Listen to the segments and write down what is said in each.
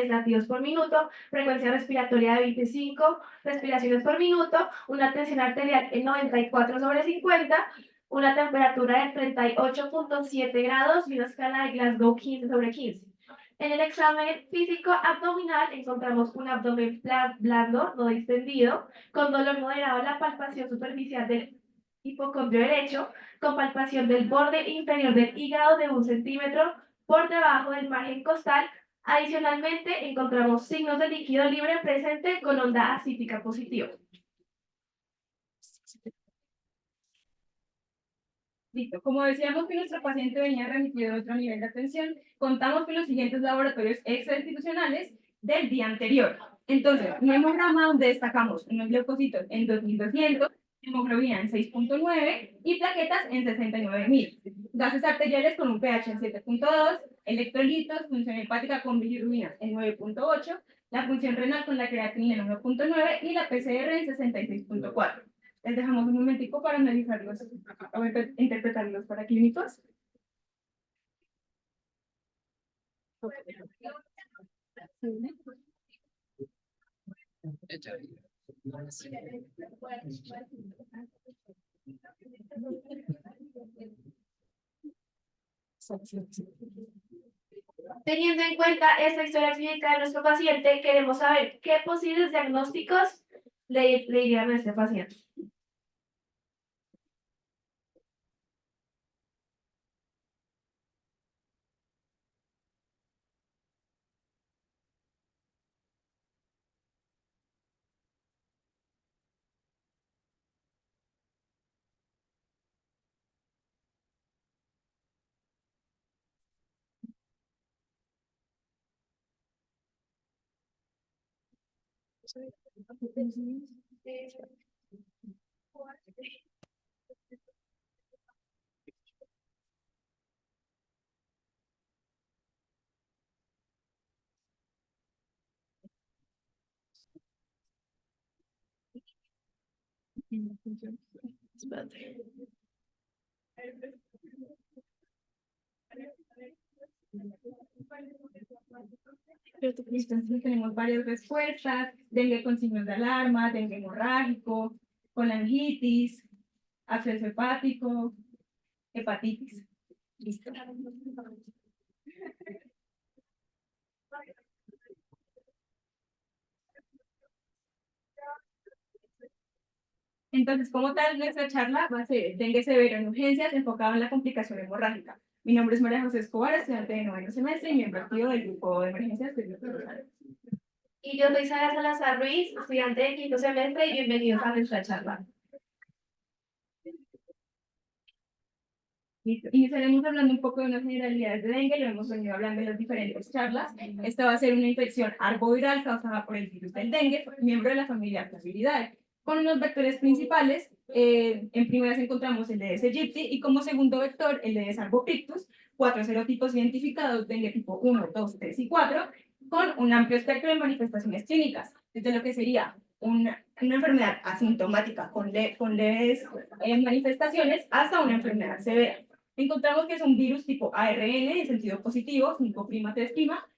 latidos por minuto, frecuencia respiratoria de 25 respiraciones por minuto, una tensión arterial en 94/50, una temperatura de 38.7 grados y una escala de Glasgow 15/15. En el examen físico abdominal encontramos un abdomen blando, no distendido, con dolor moderado en la palpación superficial del hipocondrio derecho, con palpación del borde inferior del hígado de 1 centímetro por debajo del margen costal. Adicionalmente, encontramos signos de líquido libre presente con onda ascítica positiva. Listo. Como decíamos que nuestro paciente venía remitido de otro nivel de atención, contamos con los siguientes laboratorios extrainstitucionales del día anterior. Entonces, un hemograma donde destacamos unos leucocitos en 2200, hemoglobina en 6.9 y plaquetas en 69.000. Gases arteriales con un pH en 7.2, electrolitos, función hepática con bilirrubinas en 9.8, la función renal con la creatinina en 1.9 y la PCR en 66.4. Les dejamos un momentico para analizarlos o interpretarlos para clínicos. Teniendo en cuenta esta historia clínica de nuestro paciente, queremos saber qué posibles diagnósticos le dirían a este paciente. Listo, entonces tenemos varias respuestas: dengue con signos de alarma, dengue hemorrágico, colangitis, absceso hepático, hepatitis. Listo. Entonces, como tal, nuestra charla va a ser dengue severo en urgencias, enfocado en la complicación hemorrágica. Mi nombre es María José Escobar, estudiante de 9º semestre y miembro activo del grupo de emergencias del Dr. Rosales. Y yo soy Sara Salazar Ruiz, estudiante de 5º semestre, y bienvenidos a nuestra charla. Listo. Iniciaremos hablando un poco de unas generalidades de dengue, lo hemos venido hablando en las diferentes charlas. Esta va a ser una infección arboviral causada por el virus del dengue, miembro de la familia Plasmodidae, con unos vectores principales. En primeras encontramos el de Aedes aegypti y como segundo vector el de Aedes albopictus, 4 serotipos identificados, dengue tipo 1, 2, 3 y 4, con un amplio espectro de manifestaciones clínicas, desde lo que sería una enfermedad asintomática con leves manifestaciones hasta una enfermedad severa. Encontramos que es un virus tipo ARN en sentido positivo, 5' 3',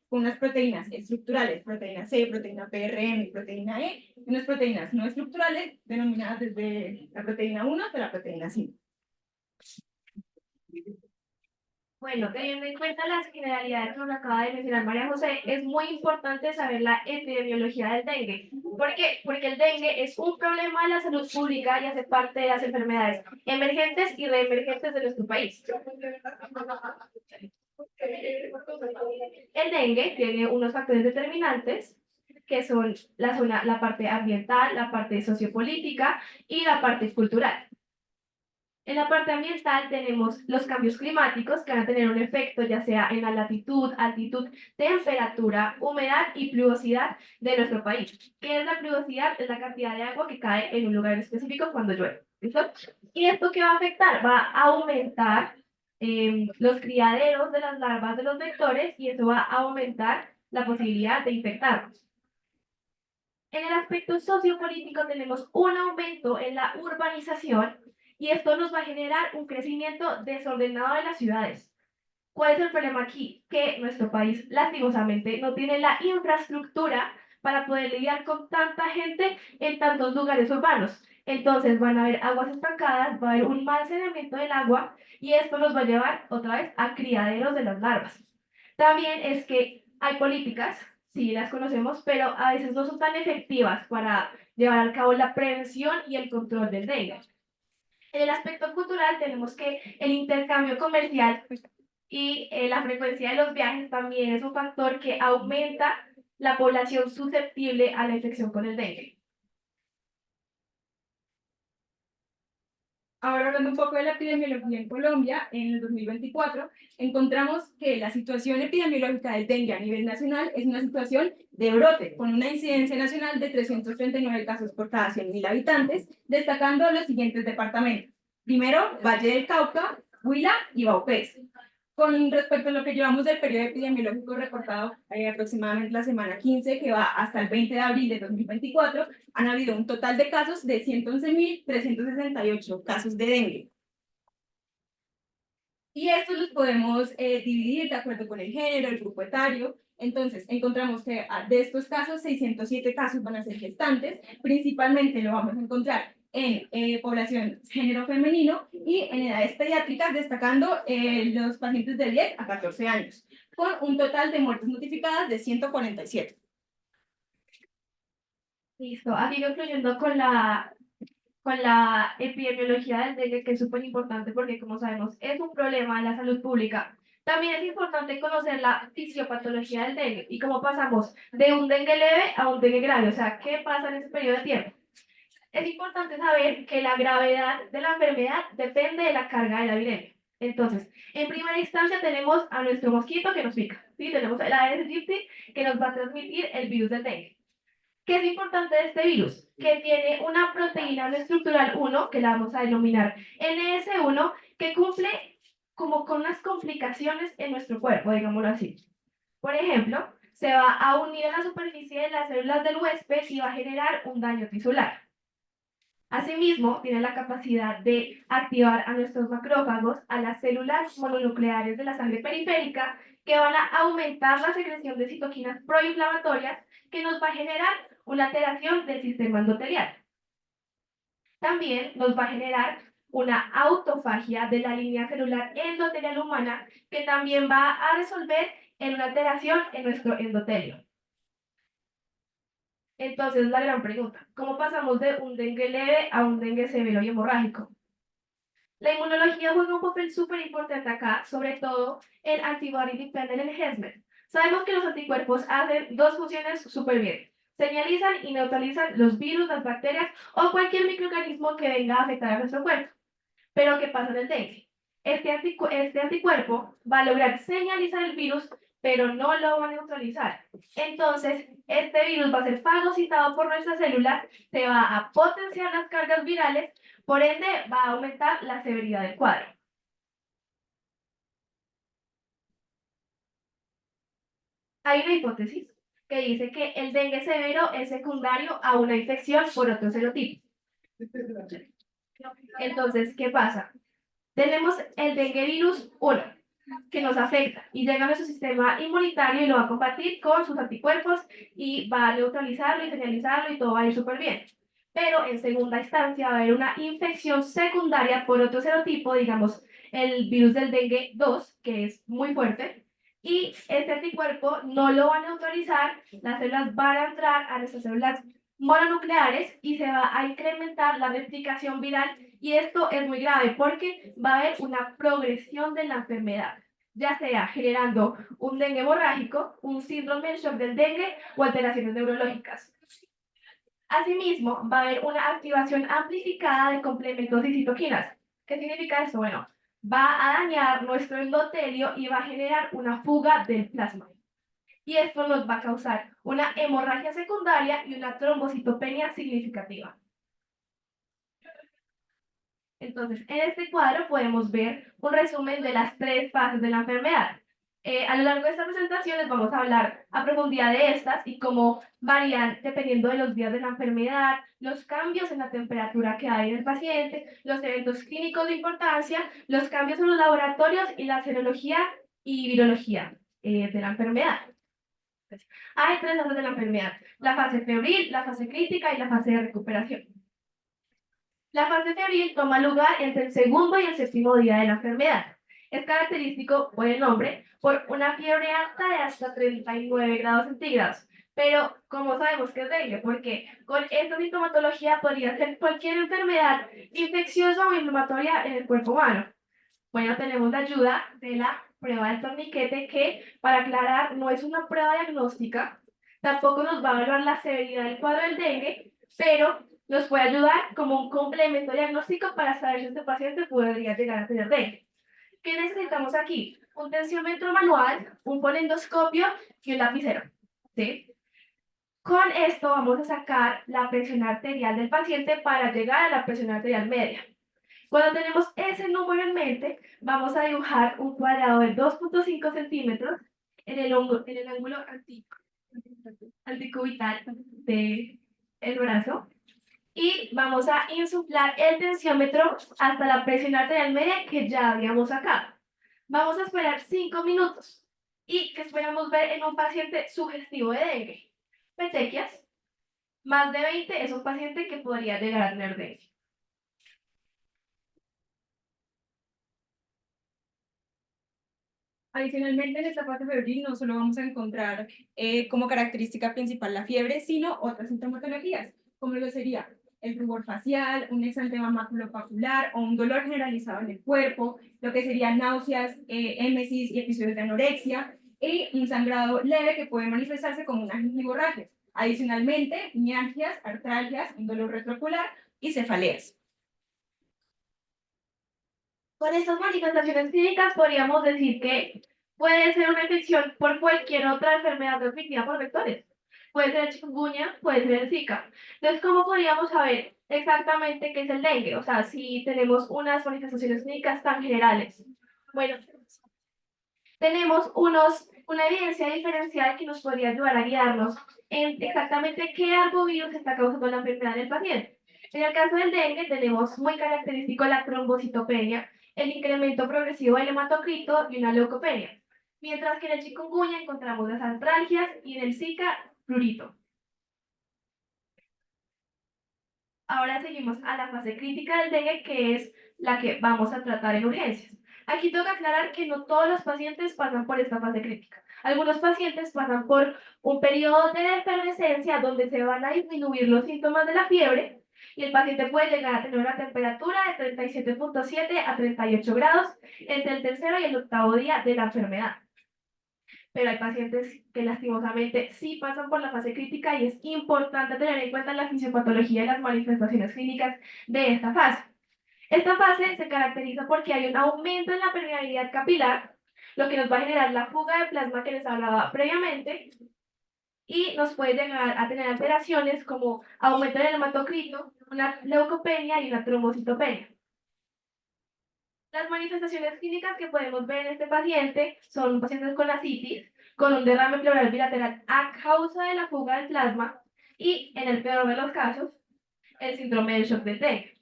con unas proteínas estructurales, proteína C, proteína PRM y proteína E, y unas proteínas no estructurales denominadas desde la proteína 1 hasta la proteína 5. Bueno, teniendo en cuenta las generalidades que nos acaba de mencionar María José, es muy importante saber la epidemiología del dengue. ¿Por qué? Porque el dengue es un problema de la salud pública y hace parte de las enfermedades emergentes y reemergentes de nuestro país. El dengue tiene unos factores determinantes que son la parte ambiental, la parte sociopolítica y la parte cultural. En la parte ambiental tenemos los cambios climáticos que van a tener un efecto ya sea en la latitud, altitud, temperatura, humedad y pluviosidad de nuestro país. ¿Qué es la pluviosidad? Es la cantidad de agua que cae en un lugar específico cuando llueve. ¿Listo? ¿Y esto qué va a afectar? Va a aumentar los criaderos de las larvas de los vectores y eso va a aumentar la posibilidad de infectarnos. En el aspecto sociopolítico tenemos un aumento en la urbanización y esto nos va a generar un crecimiento desordenado de las ciudades. ¿Cuál es el problema aquí? Que nuestro país, lastimosamente, no tiene la infraestructura para poder lidiar con tanta gente en tantos lugares urbanos. Entonces van a haber aguas estancadas, va a haber un mal saneamiento del agua y esto nos va a llevar otra vez a criaderos de las larvas. También es que hay políticas, sí las conocemos, pero a veces no son tan efectivas para llevar a cabo la prevención y el control del dengue. En el aspecto cultural tenemos que el intercambio comercial y la frecuencia de los viajes también es un factor que aumenta la población susceptible a la infección con el dengue. Ahora hablando un poco de la epidemiología en Colombia, en el 2024 encontramos que la situación epidemiológica del dengue a nivel nacional es una situación de brote, con una incidencia nacional de 339 casos por cada 100.000 habitantes, destacando los siguientes departamentos. Primero, Valle del Cauca, Huila y Vaupés. Con respecto a lo que llevamos del periodo epidemiológico reportado aproximadamente la semana 15, que va hasta el 20 de abril de 2024, han habido un total de casos de 111.368 casos de dengue. Y estos los podemos dividir de acuerdo con el género, el grupo etario. Entonces, encontramos que de estos casos, 607 casos van a ser gestantes. Principalmente lo vamos a encontrar en población género femenino y en edades pediátricas, destacando los pacientes de 10 a 14 años, con un total de muertes notificadas de 147. Listo, aquí concluyendo con la epidemiología del dengue, que es súper importante porque, como sabemos, es un problema de la salud pública. También es importante conocer la fisiopatología del dengue y cómo pasamos de un dengue leve a un dengue grave, o sea, qué pasa en ese periodo de tiempo. Es importante saber que la gravedad de la enfermedad depende de la carga de la viremia. Entonces, en primera instancia tenemos a nuestro mosquito que nos pica, ¿sí? Tenemos el Aedes aegypti que nos va a transmitir el virus del dengue. ¿Qué es importante de este virus? Que tiene una proteína no estructural 1, que la vamos a denominar NS1, que cumple como con unas complicaciones en nuestro cuerpo, digámoslo así. Por ejemplo, se va a unir a la superficie de las células del huésped y va a generar un daño tisular. Asimismo, tiene la capacidad de activar a nuestros macrófagos, a las células mononucleares de la sangre periférica, que van a aumentar la secreción de citoquinas proinflamatorias, que nos va a generar una alteración del sistema endotelial. También nos va a generar una autofagia de la línea celular endotelial humana, que también va a resolver en una alteración en nuestro endotelio. Entonces, la gran pregunta, ¿cómo pasamos de un dengue leve a un dengue severo y hemorrágico? La inmunología juega un papel súper importante acá, sobre todo el antibody dependent enhancement. Sabemos que los anticuerpos hacen dos funciones súper bien. Señalizan y neutralizan los virus, las bacterias o cualquier microorganismo que venga a afectar a nuestro cuerpo. Pero ¿qué pasa en el dengue? Este anticuerpo va a lograr señalizar el virus, pero no lo va a neutralizar. Entonces, este virus va a ser fagocitado por nuestras células, se va a potenciar las cargas virales, por ende va a aumentar la severidad del cuadro. Hay una hipótesis que dice que el dengue severo es secundario a una infección por otro serotipo. Entonces, ¿qué pasa? Tenemos el dengue virus 1, que nos afecta y llega a nuestro sistema inmunitario y lo va a combatir con sus anticuerpos y va a neutralizarlo y señalizarlo y todo va a ir súper bien. Pero en segunda instancia va a haber una infección secundaria por otro serotipo, digamos el virus del dengue 2, que es muy fuerte, y este anticuerpo no lo va a neutralizar, las células van a entrar a nuestras células mononucleares y se va a incrementar la replicación viral y esto es muy grave porque va a haber una progresión de la enfermedad, ya sea generando un dengue hemorrágico, un síndrome de shock del dengue o alteraciones neurológicas. Asimismo, va a haber una activación amplificada de complementos y citoquinas. ¿Qué significa esto? Bueno, va a dañar nuestro endotelio y va a generar una fuga del plasma. Y esto nos va a causar una hemorragia secundaria y una trombocitopenia significativa. Entonces, en este cuadro podemos ver un resumen de las tres fases de la enfermedad. A lo largo de esta presentación les vamos a hablar a profundidad de estas y cómo varían dependiendo de los días de la enfermedad, los cambios en la temperatura que hay en el paciente, los eventos clínicos de importancia, los cambios en los laboratorios y la serología y virología de la enfermedad. Entonces, hay tres fases de la enfermedad: la fase febril, la fase crítica y la fase de recuperación. La fase febril toma lugar entre el segundo y el séptimo día de la enfermedad. Es característico por el nombre, por una fiebre alta de hasta 39 grados centígrados. Pero, ¿cómo sabemos que es dengue? Porque con esta sintomatología podría ser cualquier enfermedad infecciosa o inflamatoria en el cuerpo humano. Bueno, tenemos la ayuda de la prueba del torniquete, que, para aclarar, no es una prueba diagnóstica, tampoco nos va a evaluar la severidad del cuadro del dengue, pero nos puede ayudar como un complemento diagnóstico para saber si este paciente podría llegar a tener dengue. ¿Qué necesitamos aquí? Un tensiómetro manual, un fonendoscopio y un lapicero, ¿sí? Con esto vamos a sacar la presión arterial del paciente para llegar a la presión arterial media. Cuando tenemos ese número en mente, vamos a dibujar un cuadrado de 2,5 centímetros en el ángulo anticubital del brazo, y vamos a insuflar el tensiómetro hasta la presión arterial media que ya habíamos sacado. Vamos a esperar 5 minutos. ¿Y qué esperamos ver en un paciente sugestivo de dengue? Petequias. Más de 20 es un paciente que podría llegar a tener dengue. Adicionalmente, en esta fase febril no solo vamos a encontrar como característica principal la fiebre, sino otras sintomatologías, como lo sería el rubor facial, un exantema maculopapular o un dolor generalizado en el cuerpo, lo que serían náuseas, émesis y episodios de anorexia, y un sangrado leve que puede manifestarse como una gingivorragia. Adicionalmente, mialgias, artralgias, un dolor retroocular y cefaleas. Con estas manifestaciones clínicas podríamos decir que puede ser una infección por cualquier otra enfermedad transmitida por vectores. Puede ser el chikungunya, puede ser el Zika. Entonces, ¿cómo podríamos saber exactamente qué es el dengue? O sea, si tenemos unas manifestaciones clínicas tan generales. Bueno, tenemos una evidencia diferencial que nos podría ayudar a guiarnos en exactamente qué arbovirus está causando la enfermedad del paciente. En el caso del dengue tenemos muy característico la trombocitopenia, el incremento progresivo del hematocrito y una leucopenia, mientras que en el chikungunya encontramos las artralgias y en el Zika prurito. Ahora seguimos a la fase crítica del dengue, que es la que vamos a tratar en urgencias. Aquí toca aclarar que no todos los pacientes pasan por esta fase crítica. Algunos pacientes pasan por un periodo de efervescencia donde se van a disminuir los síntomas de la fiebre y el paciente puede llegar a tener una temperatura de 37,7 a 38 grados entre el tercero y el octavo día de la enfermedad. Pero hay pacientes que lastimosamente sí pasan por la fase crítica y es importante tener en cuenta la fisiopatología y las manifestaciones clínicas de esta fase. Esta fase se caracteriza porque hay un aumento en la permeabilidad capilar, lo que nos va a generar la fuga de plasma que les hablaba previamente, y nos puede llegar a tener alteraciones como aumento en el hematocrito, una leucopenia y una trombocitopenia. Las manifestaciones clínicas que podemos ver en este paciente son pacientes con ascitis, con un derrame pleural bilateral a causa de la fuga del plasma y, en el peor de los casos, el síndrome del shock del dengue,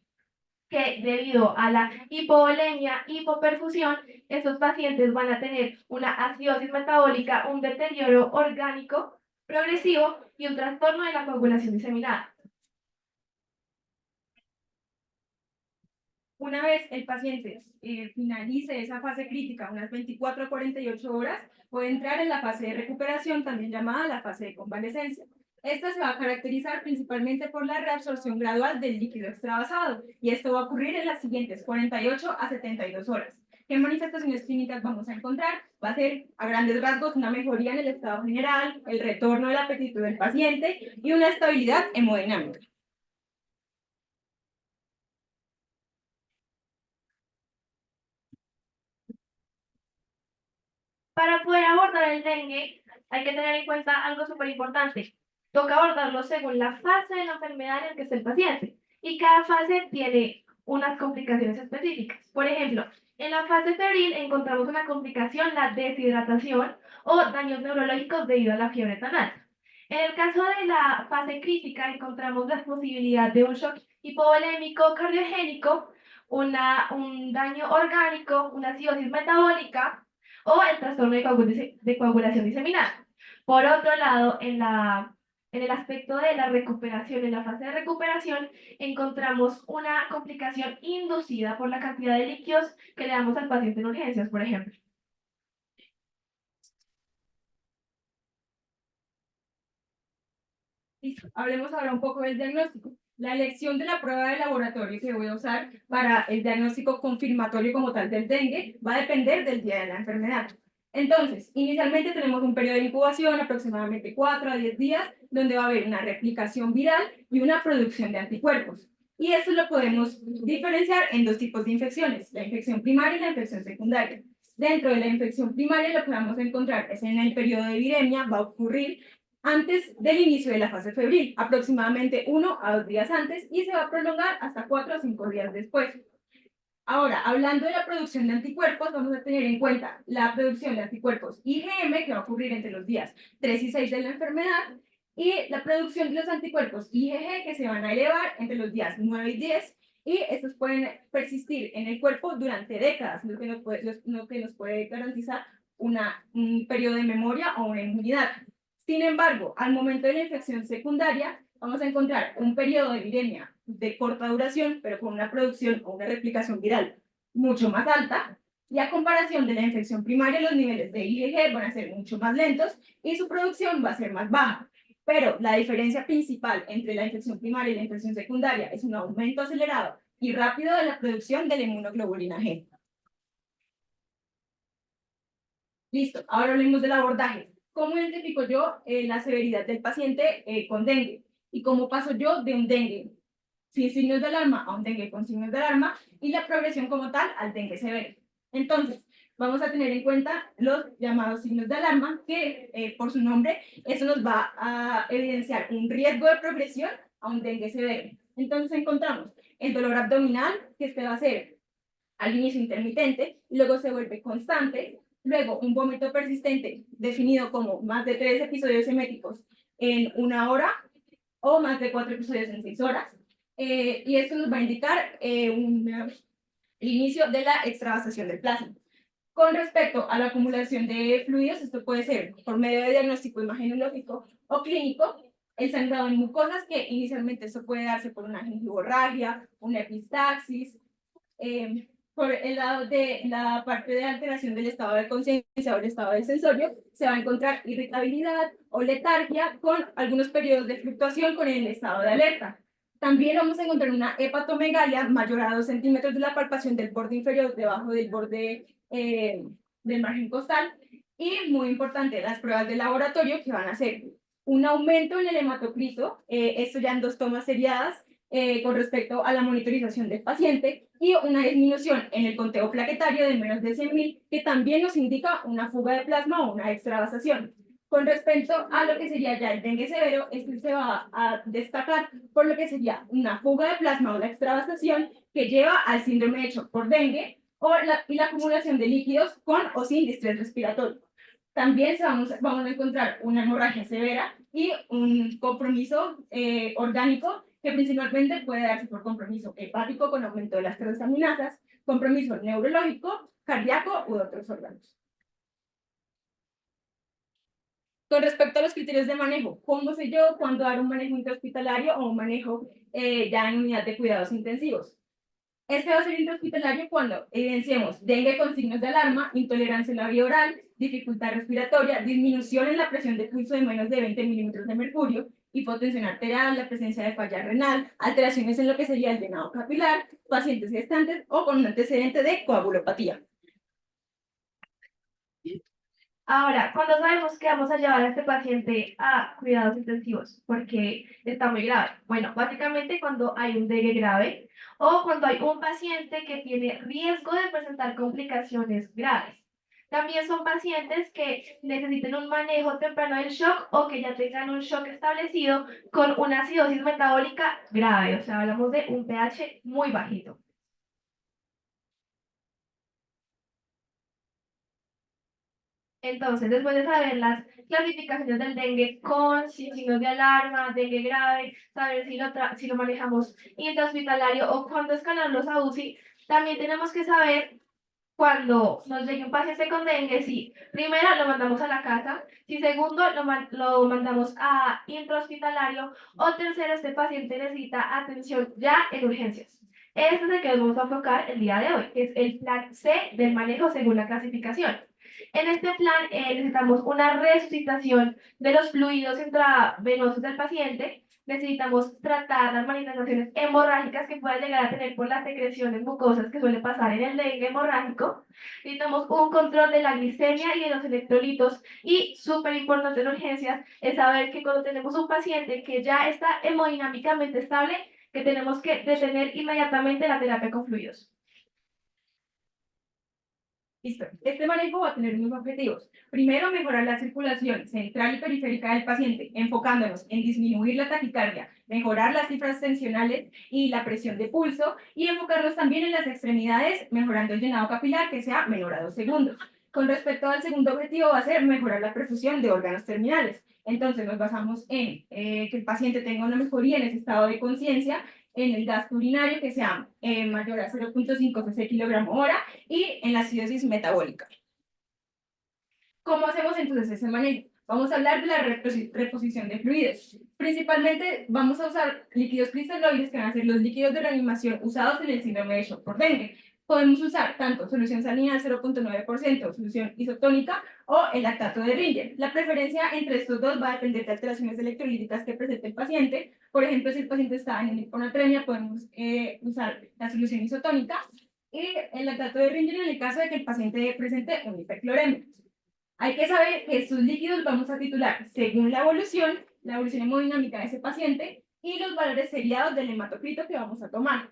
que debido a la hipovolemia, hipoperfusión, estos pacientes van a tener una acidosis metabólica, un deterioro orgánico progresivo y un trastorno de la coagulación diseminada. Una vez el paciente finalice esa fase crítica, unas 24 a 48 horas, puede entrar en la fase de recuperación, también llamada la fase de convalescencia. Esta se va a caracterizar principalmente por la reabsorción gradual del líquido extravasado, y esto va a ocurrir en las siguientes 48 a 72 horas. ¿Qué manifestaciones clínicas vamos a encontrar? Va a ser, a grandes rasgos, una mejoría en el estado general, el retorno del apetito del paciente y una estabilidad hemodinámica. Para poder abordar el dengue, hay que tener en cuenta algo súper importante. Toca abordarlo según la fase de la enfermedad en la que está el paciente. Y cada fase tiene unas complicaciones específicas. Por ejemplo, en la fase febril encontramos una complicación, la deshidratación o daños neurológicos debido a la fiebre tan alta. En el caso de la fase crítica encontramos la posibilidad de un shock hipovolémico cardiogénico, un daño orgánico, una acidosis metabólica o el trastorno de coagulación diseminada. Por otro lado, en el aspecto de la recuperación, en la fase de recuperación, encontramos una complicación inducida por la cantidad de líquidos que le damos al paciente en urgencias, por ejemplo. Listo. Hablemos ahora un poco del diagnóstico. La elección de la prueba de laboratorio que voy a usar para el diagnóstico confirmatorio como tal del dengue va a depender del día de la enfermedad. Entonces, inicialmente tenemos un periodo de incubación, aproximadamente 4 a 10 días, donde va a haber una replicación viral y una producción de anticuerpos. Y esto lo podemos diferenciar en dos tipos de infecciones, la infección primaria y la infección secundaria. Dentro de la infección primaria lo que vamos a encontrar es en el periodo de viremia, va a ocurrir antes del inicio de la fase febril, aproximadamente 1 a 2 días antes, y se va a prolongar hasta 4 a 5 días después. Ahora, hablando de la producción de anticuerpos, vamos a tener en cuenta la producción de anticuerpos IgM, que va a ocurrir entre los días 3 y 6 de la enfermedad, y la producción de los anticuerpos IgG, que se van a elevar entre los días 9 y 10, y estos pueden persistir en el cuerpo durante décadas, lo que nos puede garantizar un periodo de memoria o una inmunidad. Sin embargo, al momento de la infección secundaria, vamos a encontrar un periodo de viremia de corta duración, pero con una producción o una replicación viral mucho más alta, y a comparación de la infección primaria, los niveles de IgG van a ser mucho más lentos y su producción va a ser más baja. Pero la diferencia principal entre la infección primaria y la infección secundaria es un aumento acelerado y rápido de la producción de la inmunoglobulina G. Listo, ahora hablemos del abordaje. ¿Cómo identifico yo la severidad del paciente con dengue? ¿Y cómo paso yo de un dengue sin signos de alarma a un dengue con signos de alarma y la progresión como tal al dengue severo? Entonces, vamos a tener en cuenta los llamados signos de alarma, que por su nombre, eso nos va a evidenciar un riesgo de progresión a un dengue severo. Entonces encontramos el dolor abdominal, que este va a ser al inicio intermitente, luego se vuelve constante, luego un vómito persistente definido como más de 3 episodios eméticos en 1 hora o más de 4 episodios en 6 horas. Y esto nos va a indicar el inicio de la extravasación del plasma. Con respecto a la acumulación de fluidos, esto puede ser por medio de diagnóstico imagenológico o clínico, el sangrado en mucosas, que inicialmente esto puede darse por una gingivorragia, una epistaxis, por el lado de la parte de alteración del estado de conciencia o el estado del sensorio, se va a encontrar irritabilidad o letargia con algunos periodos de fluctuación con el estado de alerta. También vamos a encontrar una hepatomegalia mayor a 2 centímetros de la palpación del borde inferior debajo del borde del margen costal. Y muy importante, las pruebas de laboratorio, que van a ser un aumento en el hematocrito, esto ya en 2 tomas seriadas, con respecto a la monitorización del paciente, y una disminución en el conteo plaquetario de menos de 100.000, que también nos indica una fuga de plasma o una extravasación. Con respecto a lo que sería ya el dengue severo, este se va a destacar por lo que sería una fuga de plasma o la extravasación que lleva al síndrome de shock por dengue y la acumulación de líquidos con o sin distrés respiratorio. También vamos a encontrar una hemorragia severa y un compromiso orgánico, que principalmente puede darse por compromiso hepático con aumento de las transaminasas, compromiso neurológico, cardíaco u otros órganos. Con respecto a los criterios de manejo, ¿cómo sé yo cuándo dar un manejo intrahospitalario o un manejo ya en unidad de cuidados intensivos? Este va a ser intrahospitalario cuando evidenciemos dengue con signos de alarma, intolerancia en la vía oral, dificultad respiratoria, disminución en la presión de pulso de menos de 20 milímetros de mercurio, hipotensión arterial, la presencia de falla renal, alteraciones en lo que sería el llenado capilar, pacientes gestantes o con un antecedente de coagulopatía. Ahora, cuando sabemos que vamos a llevar a este paciente a cuidados intensivos porque está muy grave. Bueno, básicamente cuando hay un dengue grave o cuando hay un paciente que tiene riesgo de presentar complicaciones graves. También son pacientes que necesiten un manejo temprano del shock o que ya tengan un shock establecido con una acidosis metabólica grave. O sea, hablamos de un pH muy bajito. Entonces, después de saber las clasificaciones del dengue con, sin signos de alarma, dengue grave, saber si lo manejamos intrahospitalario o cuándo escalarlos a UCI, también tenemos que saber cuando nos llegue un paciente con dengue, si primero lo mandamos a la casa, si segundo lo mandamos a intrahospitalario o tercero, este paciente necesita atención ya en urgencias. Este es el que nos vamos a enfocar el día de hoy, que es el plan C del manejo según la clasificación. En este plan necesitamos una resucitación de los fluidos intravenosos del paciente. Necesitamos tratar las manifestaciones hemorrágicas que pueda llegar a tener por las secreciones mucosas que suele pasar en el dengue hemorrágico. Necesitamos un control de la glicemia y de los electrolitos. Y súper importante en urgencias es saber que cuando tenemos un paciente que ya está hemodinámicamente estable, que tenemos que detener inmediatamente la terapia con fluidos. Listo. Este manejo va a tener unos objetivos. Primero, mejorar la circulación central y periférica del paciente, enfocándonos en disminuir la taquicardia, mejorar las cifras tensionales y la presión de pulso, y enfocarnos también en las extremidades, mejorando el llenado capilar, que sea menor a 2 segundos. Con respecto al segundo objetivo, va a ser mejorar la perfusión de órganos terminales. Entonces, nos basamos en que el paciente tenga una mejoría en ese estado de conciencia, en el gasto urinario que sea mayor a 0.5 cc kilogramo hora y en la acidosis metabólica. ¿Cómo hacemos entonces ese manejo? Vamos a hablar de la reposición de fluidos. Principalmente vamos a usar líquidos cristaloides, que van a ser los líquidos de reanimación usados en el síndrome de shock por dengue. Podemos usar tanto solución salina al 0.9%, solución isotónica o el lactato de Ringer. La preferencia entre estos dos va a depender de alteraciones electrolíticas que presente el paciente. Por ejemplo, si el paciente está en hiponatremia, podemos usar la solución isotónica y el lactato de Ringer en el caso de que el paciente presente un hipercloremia. Hay que saber que estos líquidos vamos a titular según la evolución hemodinámica de ese paciente y los valores seriados del hematocrito que vamos a tomar.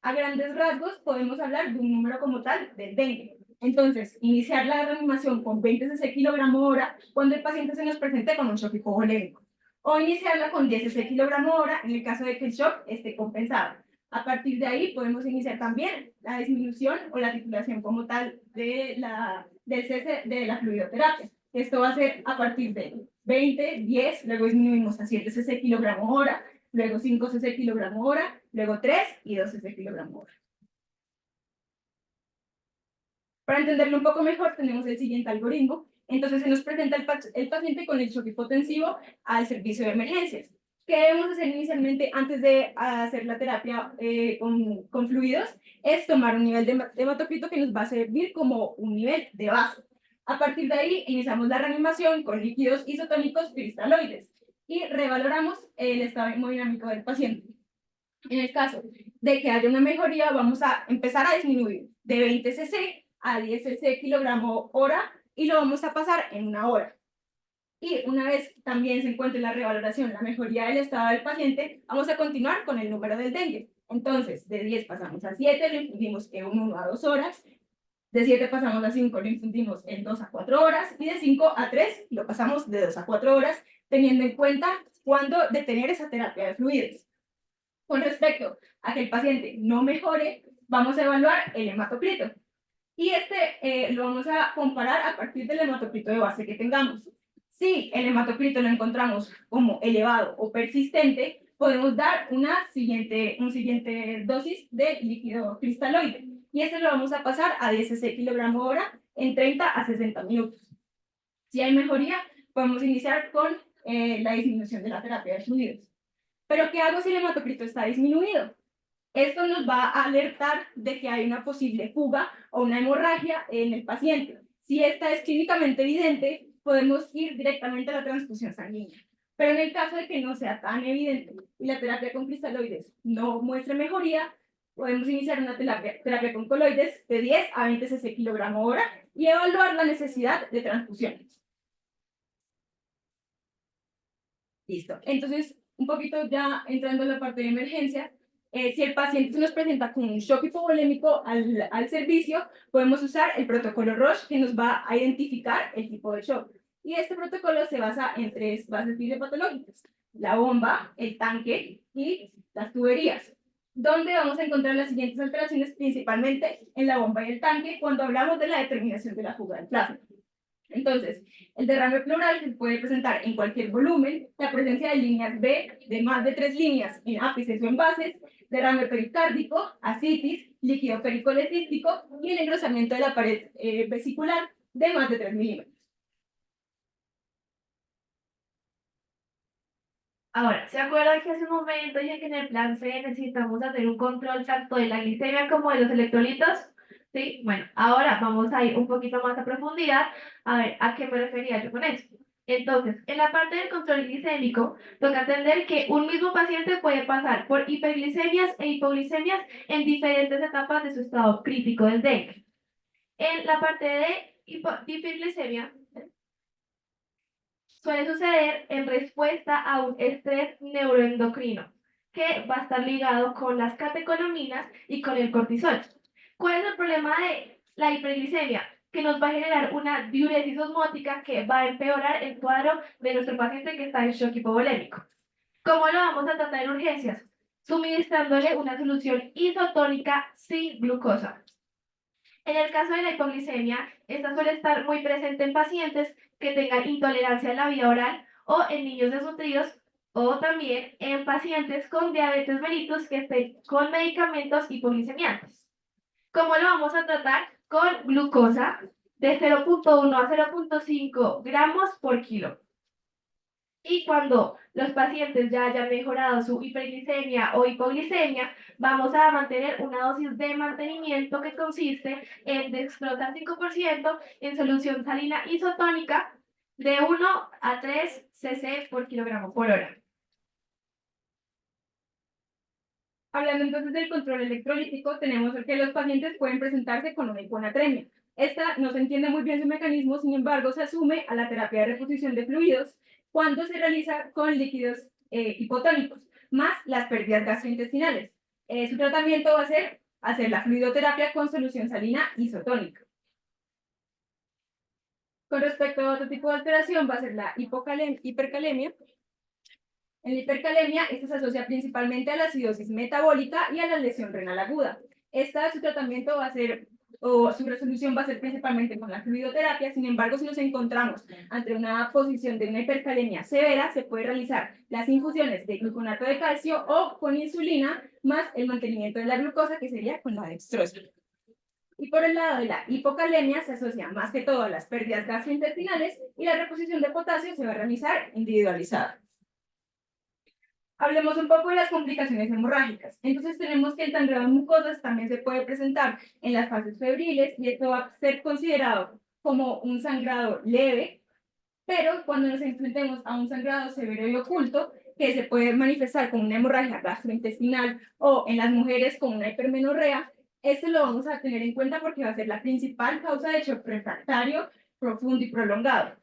A grandes rasgos, podemos hablar de un número como tal del dengue. Entonces, iniciar la reanimación con 20 cc kilogramo hora cuando el paciente se nos presente con un shock hipovolémico. O iniciarla con 10 cc kilogramo hora en el caso de que el shock esté compensado. A partir de ahí, podemos iniciar también la disminución o la titulación como tal del cese de la fluidoterapia. Esto va a ser a partir de 20, 10, luego disminuimos a 7 cc kilogramo hora, luego 5 cc kilogramo hora, luego 3 y 2 cc kilogramo hora. Para entenderlo un poco mejor, tenemos el siguiente algoritmo. Entonces, se nos presenta el paciente con el shock hipotensivo al servicio de emergencias. ¿Qué debemos hacer inicialmente antes de hacer la terapia con fluidos? Es tomar un nivel de hematocrito que nos va a servir como un nivel de base. A partir de ahí, iniciamos la reanimación con líquidos isotónicos cristaloides y revaloramos el estado hemodinámico del paciente. En el caso de que haya una mejoría, vamos a empezar a disminuir de 20 cc a 10 cc kilogramo hora y lo vamos a pasar en 1 hora. Y una vez también se encuentre la revaloración, la mejoría del estado del paciente, vamos a continuar con el número del dengue. Entonces, de 10 pasamos a 7, lo infundimos en 1 a 2 horas. De 7 pasamos a 5, lo infundimos en 2 a 4 horas. Y de 5 a 3, lo pasamos de 2 a 4 horas, teniendo en cuenta cuándo detener esa terapia de fluidos. Con respecto a que el paciente no mejore, vamos a evaluar el hematocrito. Y lo vamos a comparar a partir del hematocrito de base que tengamos. Si el hematocrito lo encontramos como elevado o persistente, podemos dar un siguiente dosis de líquido cristaloide. Y lo vamos a pasar a 10 cc kilogramo hora en 30 a 60 minutos. Si hay mejoría, podemos iniciar con la disminución de la terapia de fluidos. Pero, ¿qué hago si el hematocrito está disminuido? Esto nos va a alertar de que hay una posible fuga o una hemorragia en el paciente. Si esta es clínicamente evidente, podemos ir directamente a la transfusión sanguínea. Pero en el caso de que no sea tan evidente y la terapia con cristaloides no muestre mejoría, podemos iniciar una terapia con coloides de 10 a 20 cc kilogramo hora y evaluar la necesidad de transfusiones. Listo. Entonces, un poquito ya entrando en la parte de emergencia, si el paciente se nos presenta con un shock hipovolémico al servicio, podemos usar el protocolo Roche que nos va a identificar el tipo de shock. Y este protocolo se basa en 3 bases fisiopatológicas: la bomba, el tanque y las tuberías, donde vamos a encontrar las siguientes alteraciones, principalmente en la bomba y el tanque, cuando hablamos de la determinación de la fuga del plasma. Entonces, el derrame pleural se puede presentar en cualquier volumen, la presencia de líneas B de más de 3 líneas en ápices o en bases, derrame pericárdico, ascitis, líquido pericolecístico y el engrosamiento de la pared vesicular de más de 3 milímetros. Ahora, ¿se acuerdan que hace un momento dije que en el plan C necesitamos hacer un control tanto de la glicemia como de los electrolitos? ¿Sí? Bueno, ahora vamos a ir un poquito más a profundidad a ver a qué me refería yo con esto. Entonces, en la parte del control glicémico, toca entender que un mismo paciente puede pasar por hiperglicemias e hipoglicemias en diferentes etapas de su estado crítico del dengue. En la parte de hiperglicemia, suele suceder en respuesta a un estrés neuroendocrino, que va a estar ligado con las catecolaminas y con el cortisol. ¿Cuál es el problema de la hiperglicemia? Que nos va a generar una diuresis osmótica que va a empeorar el cuadro de nuestro paciente que está en shock hipovolémico. ¿Cómo lo vamos a tratar en urgencias? Suministrándole una solución isotónica sin glucosa. En el caso de la hipoglicemia, esta suele estar muy presente en pacientes que tengan intolerancia a la vía oral o en niños desnutridos o también en pacientes con diabetes mellitus que estén con medicamentos hipoglicemiantes. ¿Cómo lo vamos a tratar? Con glucosa de 0,1 a 0,5 gramos por kilo. Y cuando los pacientes ya hayan mejorado su hiperglicemia o hipoglicemia, vamos a mantener una dosis de mantenimiento que consiste en dextrosa 5% en solución salina isotónica de 1 a 3 cc por kilogramo por hora. Hablando entonces del control electrolítico, tenemos que los pacientes pueden presentarse con una hiponatremia. Esta no se entiende muy bien su mecanismo, sin embargo, se asume a la terapia de reposición de fluidos cuando se realiza con líquidos hipotónicos, más las pérdidas gastrointestinales. Su tratamiento va a ser hacer la fluidoterapia con solución salina isotónica. Con respecto a otro tipo de alteración, va a ser la hipercalemia. En la hipercalemia, esta se asocia principalmente a la acidosis metabólica y a la lesión renal aguda. Su tratamiento va a ser, o su resolución va a ser principalmente con la fluidoterapia. Sin embargo, si nos encontramos ante una posición de una hipercalemia severa, se puede realizar las infusiones de gluconato de calcio o con insulina, más el mantenimiento de la glucosa, que sería con la dextrosa. Y por el lado de la hipocalemia, se asocia más que todo a las pérdidas gastrointestinales y la reposición de potasio se va a realizar individualizada. Hablemos un poco de las complicaciones hemorrágicas. Entonces tenemos que el sangrado en mucosas también se puede presentar en las fases febriles y esto va a ser considerado como un sangrado leve, pero cuando nos enfrentemos a un sangrado severo y oculto, que se puede manifestar con una hemorragia gastrointestinal o en las mujeres con una hipermenorrea, este lo vamos a tener en cuenta porque va a ser la principal causa de shock refractario profundo y prolongado.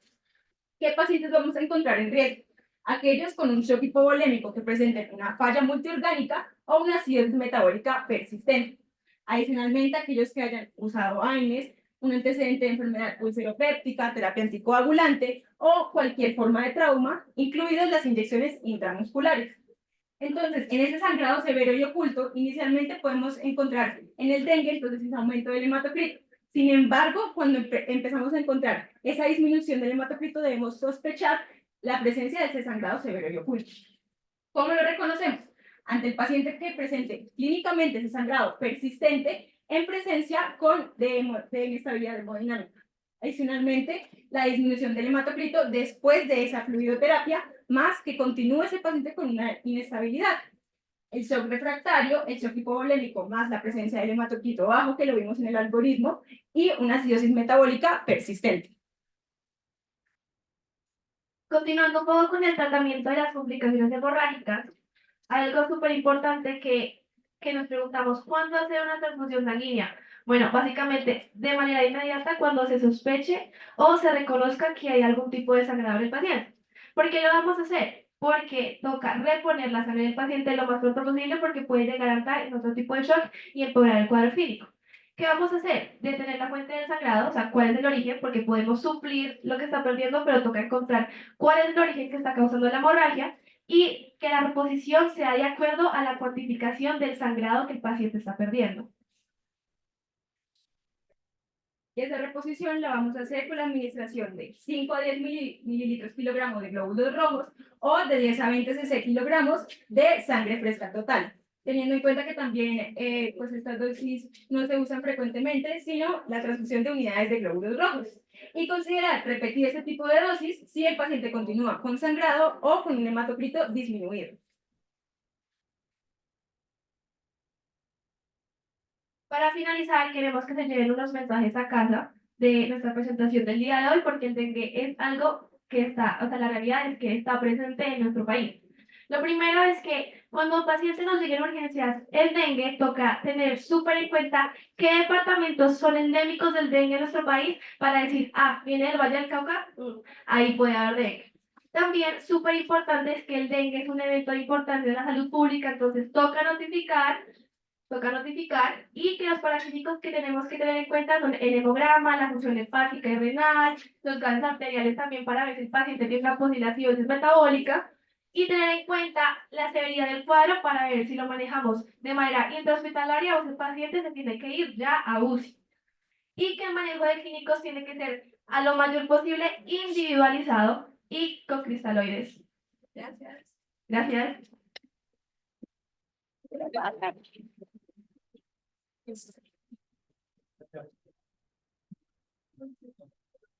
¿Qué pacientes vamos a encontrar en riesgo? Aquellos con un shock hipovolémico que presenten una falla multiorgánica o una acidosis metabólica persistente. Adicionalmente, aquellos que hayan usado AINES, un antecedente de enfermedad ulceropéptica, terapia anticoagulante o cualquier forma de trauma, incluidas las inyecciones intramusculares. Entonces, en ese sangrado severo y oculto, inicialmente podemos encontrar en el dengue, entonces, ese aumento del hematocrito. Sin embargo, cuando empezamos a encontrar esa disminución del hematocrito, debemos sospechar la presencia de ese sangrado severo y oculto. ¿Cómo lo reconocemos? Ante el paciente que presente clínicamente ese sangrado persistente en presencia de inestabilidad hemodinámica. Adicionalmente, la disminución del hematocrito después de esa fluidoterapia, más que continúe ese paciente con una inestabilidad. El shock refractario, el shock hipovolémico, más la presencia del hematocrito bajo, que lo vimos en el algoritmo, y una acidosis metabólica persistente. Continuando un poco con el tratamiento de las complicaciones hemorrágicas, hay algo súper importante que nos preguntamos, ¿cuándo hacer una transfusión sanguínea? Bueno, básicamente de manera inmediata cuando se sospeche o se reconozca que hay algún tipo de sangrado en el paciente. ¿Por qué lo vamos a hacer? Porque toca reponer la sangre del paciente lo más pronto posible porque puede llegar a entrar en otro tipo de shock y empeorar el cuadro clínico. ¿Qué vamos a hacer? Detener la fuente del sangrado, o sea, cuál es el origen, porque podemos suplir lo que está perdiendo, pero toca encontrar cuál es el origen que está causando la hemorragia y que la reposición sea de acuerdo a la cuantificación del sangrado que el paciente está perdiendo. Y esa reposición la vamos a hacer con la administración de 5 a 10 mililitros kilogramos de glóbulos rojos o de 10 a 20 cc kilogramos de sangre fresca total. Teniendo en cuenta que también pues estas dosis no se usan frecuentemente, sino la transfusión de unidades de glóbulos rojos. Y considerar repetir este tipo de dosis si el paciente continúa con sangrado o con un hematocrito disminuido. Para finalizar, queremos que se lleven unos mensajes a casa de nuestra presentación del día de hoy, porque el dengue es algo que está, o sea, la realidad es que está presente en nuestro país. Lo primero es que cuando un paciente nos llegue en urgencias el dengue, toca tener súper en cuenta qué departamentos son endémicos del dengue en nuestro país para decir, ah, viene del Valle del Cauca, ahí puede haber dengue. También súper importante es que el dengue es un evento importante de la salud pública, entonces toca notificar y que los paralíticos que tenemos que tener en cuenta son el hemograma, la función hepática y renal, los gases arteriales también para ver si el paciente tiene una posible acidosis metabólica y tener en cuenta la severidad del cuadro para ver si lo manejamos de manera intrahospitalaria o si el paciente se tiene que ir ya a UCI. Y que el manejo de clínicos tiene que ser a lo mayor posible individualizado y con cristaloides. Gracias. Gracias.